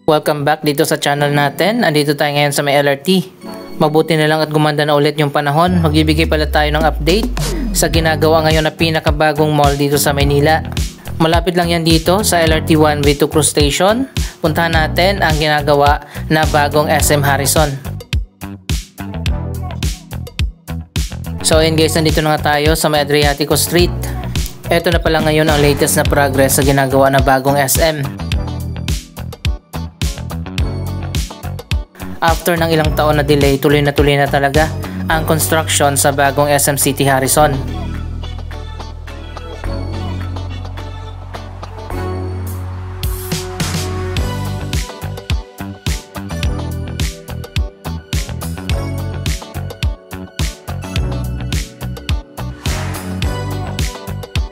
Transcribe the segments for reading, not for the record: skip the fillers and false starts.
Welcome back dito sa channel natin. Andito tayo ngayon sa may LRT. Mabuti na lang at gumanda na ulit yung panahon. Magbibigay pala tayo ng update sa ginagawa ngayon na pinakabagong mall dito sa Maynila. Malapit lang yan dito sa LRT 1V2 Cruise Station. Puntahan natin ang ginagawa na bagong SM Harrison. So ayun guys, nandito na nga tayo sa may Adriatico Street. Ito na pala ngayon ang latest na progress sa ginagawa na bagong SM. After ng ilang taon na delay, tuloy na talaga ang construction sa bagong SM City Harrison.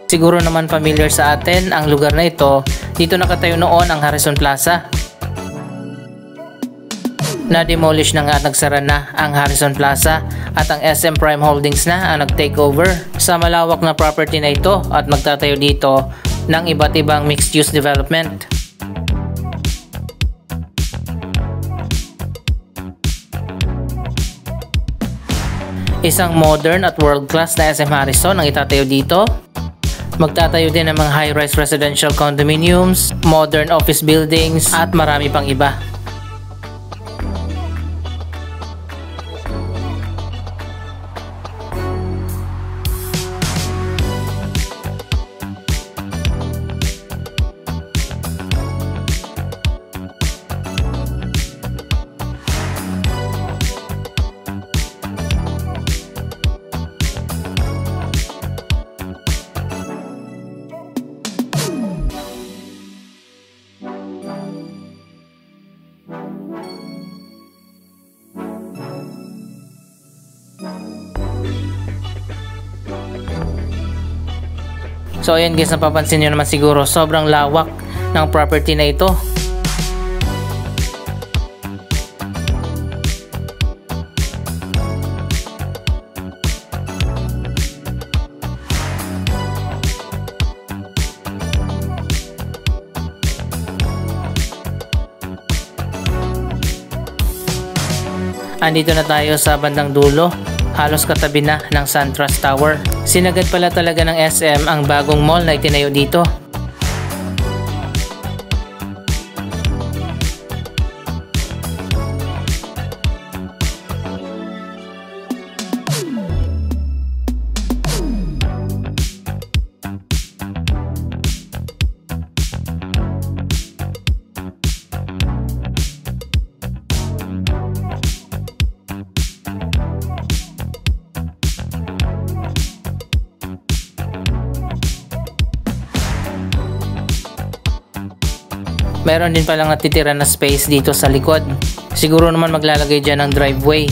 Siguro naman familiar sa atin ang lugar na ito. Dito nakatayo noon ang Harrison Plaza. Na-demolish na nga at nagsara na ang Harrison Plaza at ang SM Prime Holdings na ang nag-takeover sa malawak na property na ito at magtatayo dito ng iba't ibang mixed-use development. Isang modern at world-class na SM Harrison ang itatayo dito. Magtatayo din ng mga high-rise residential condominiums, modern office buildings at marami pang iba. So ayan guys, napapansin nyo naman siguro sobrang lawak ng property na ito. Andito na tayo sa bandang dulo. Halos katabi na ng SunTrust Tower. Sinagad pala talaga ng SM ang bagong mall na itinayo dito. Meron din palang natitira na space dito sa likod. Siguro naman maglalagay dyan ng driveway.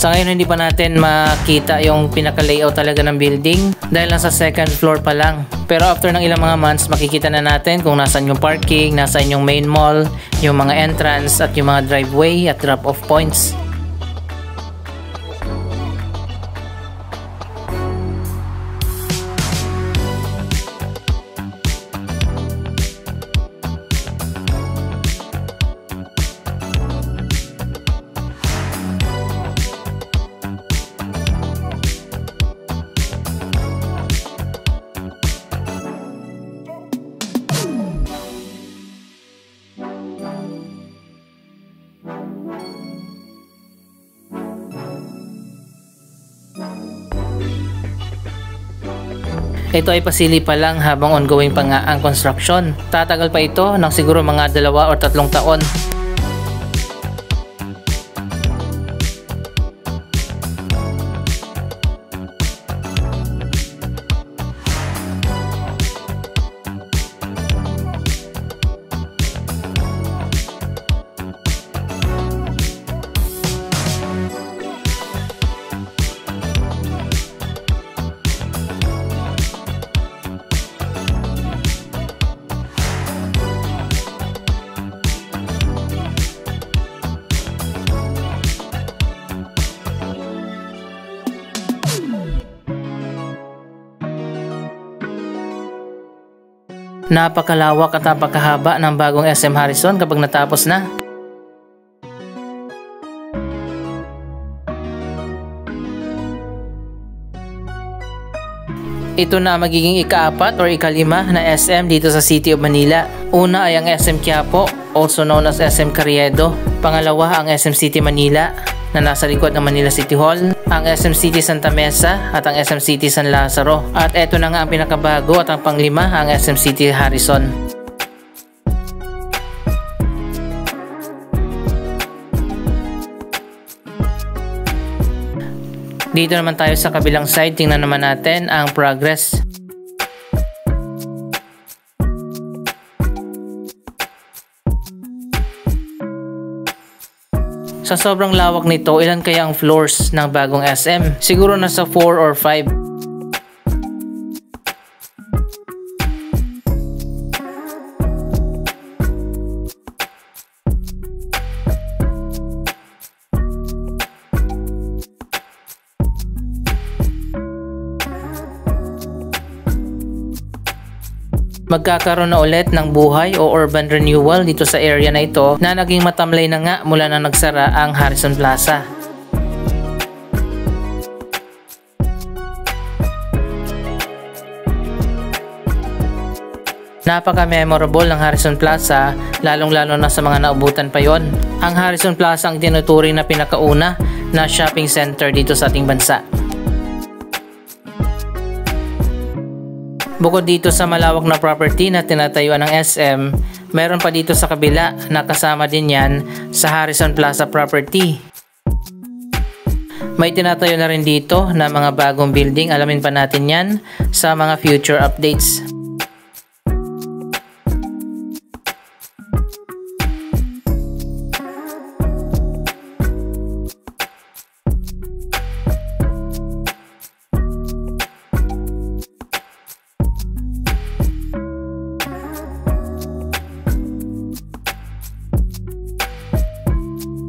Sa ngayon hindi pa natin makita yung pinaka-layout talaga ng building dahil nasa second floor pa lang. Pero after ng ilang mga months makikita na natin kung nasaan yung parking, nasaan yung main mall, yung mga entrance at yung mga driveway at drop-off points. Ito ay pasili pa lang habang ongoing pa nga ang construction. Tatagal pa ito ng siguro mga 2 o 3 taon. Napakalawak at napakahaba ng bagong SM Harrison kapag natapos na. Ito na magiging ika-4 or ika-5 na SM dito sa City of Manila. Una ay ang SM Quiapo, also known as SM Carriedo. Pangalawa ang SM City Manila na nasa likod ng Manila City Hall, ang SM City Santa Mesa at ang SM City San Lazaro. At eto na nga ang pinakabago at ang panglima, ang SM City Harrison. Dito naman tayo sa kabilang side, tingnan naman natin ang progress. Sa sobrang lawak nito, ilan kaya ang floors ng bagong SM? Siguro nasa 4 or 5. Magkakaroon na ulit ng buhay o urban renewal dito sa area na ito na naging matamlay na nga mula na nagsara ang Harrison Plaza. Napaka-memorable ng Harrison Plaza, lalong-lalo na sa mga naubutan pa yon. Ang Harrison Plaza ang tinuturing na pinakauna na shopping center dito sa ating bansa. Bukod dito sa malawak na property na tinatayuan ng SM, meron pa dito sa kabila na kasama din yan sa Harrison Plaza property. May tinatayo na rin dito na mga bagong building, alamin pa natin yan sa mga future updates.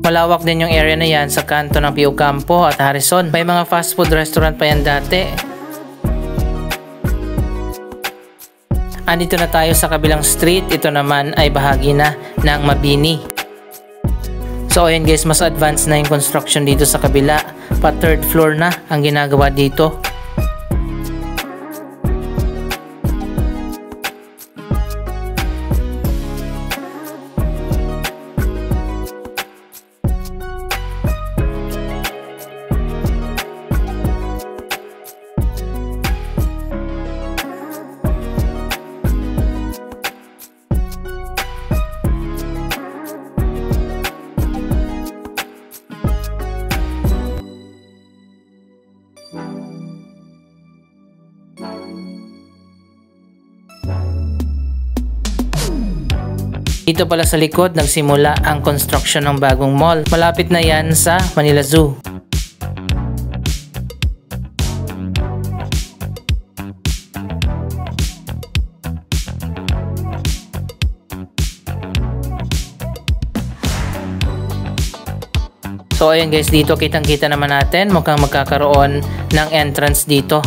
Malawak din yung area na yan sa kanto ng Pio Campo at Harrison. May mga fast food restaurant pa yan dati. Andito na tayo sa kabilang street. Ito naman ay bahagi na ng Mabini. So ayun guys, mas advanced na yung construction dito sa kabila. Pa third floor na ang ginagawa dito. Dito pala sa likod nagsimula ang construction ng bagong mall. Malapit na yan sa Manila Zoo. So ayun guys, dito kitang-kita naman natin mukhang magkakaroon ng entrance dito.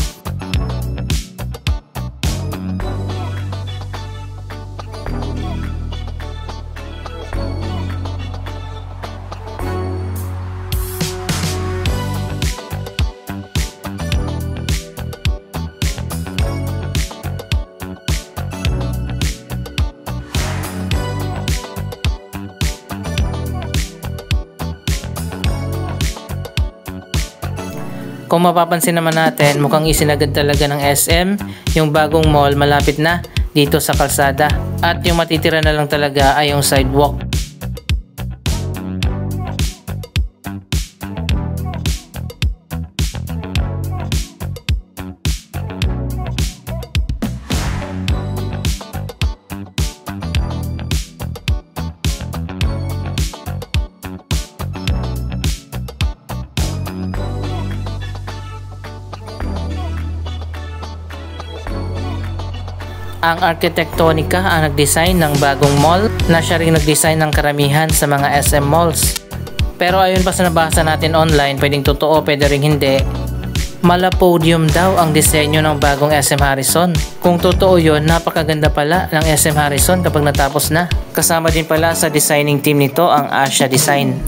Kung mapapansin naman natin, mukhang isinagad talaga ng SM yung bagong mall malapit na dito sa kalsada. At yung matitira na lang talaga ay yung sidewalk. Ang Arquitectonica ang nag-design ng bagong mall na siya rin nag-design ng karamihan sa mga SM malls. Pero ayon pa sa nabasa natin online, pwedeng totoo, pwede rin hindi. Mala podium daw ang disenyo ng bagong SM Harrison. Kung totoo yun, napakaganda pala ng SM Harrison kapag natapos na. Kasama din pala sa designing team nito ang Asha Design.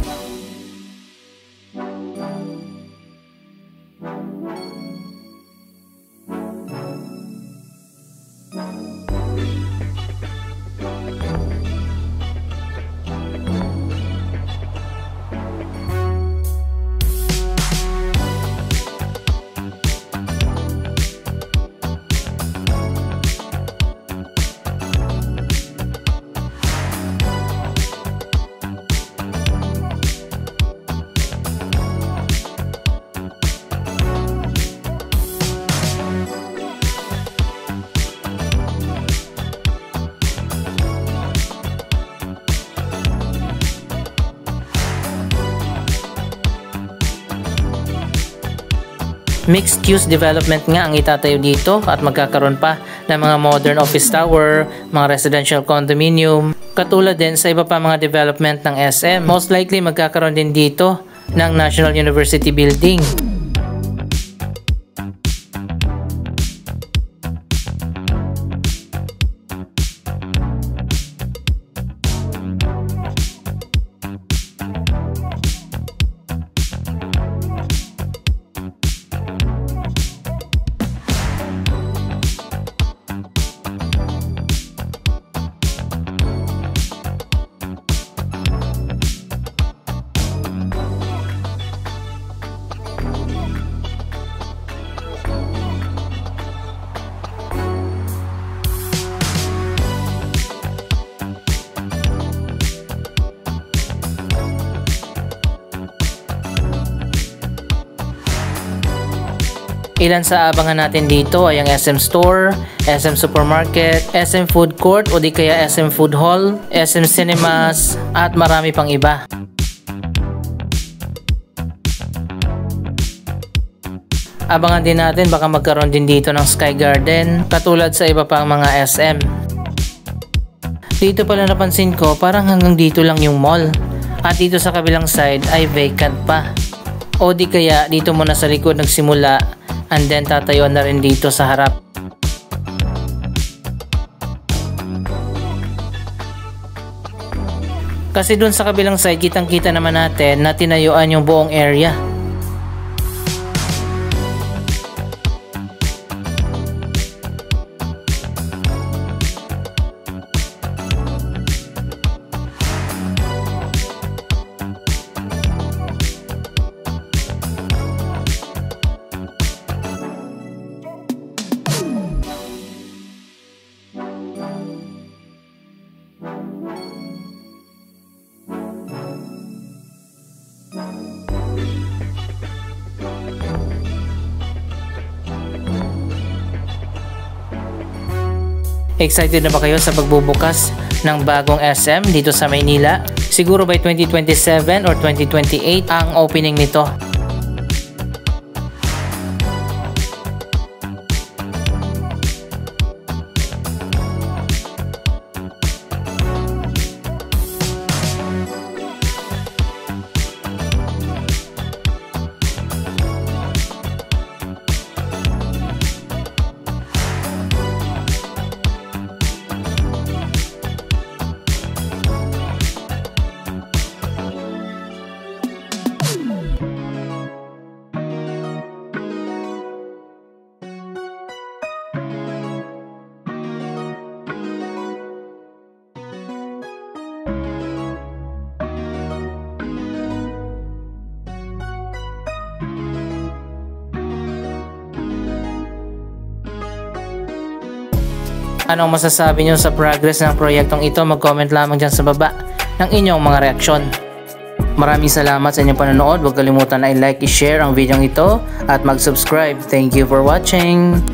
Mixed-use development nga ang itatayo dito at magkakaroon pa ng mga modern office tower, mga residential condominium, katulad din sa iba pa mga development ng SM. Most likely magkakaroon din dito ng National University Building. Ilan sa abangan natin dito ay ang SM Store, SM Supermarket, SM Food Court o di kaya SM Food Hall, SM Cinemas at marami pang iba. Abangan din natin baka magkaroon din dito ng Sky Garden katulad sa iba pang mga SM. Dito pala napansin ko parang hanggang dito lang yung mall at dito sa kabilang side ay vacant pa. O di kaya dito muna sa likod nagsimula and then tatayuan na rin dito sa harap. Kasi dun sa kabilang side kitang kita naman natin na tinayuan yung buong area. Excited na ba kayo sa pagbubukas ng bagong SM dito sa Maynila? Siguro by 2027 or 2028 ang opening nito. Anong masasabi nyo sa progress ng proyektong ito? Mag-comment lamang dyan sa baba ng inyong mga reaksyon. Maraming salamat sa inyong panonood. Huwag kalimutan na i-like, i-share ang video ito at mag-subscribe. Thank you for watching!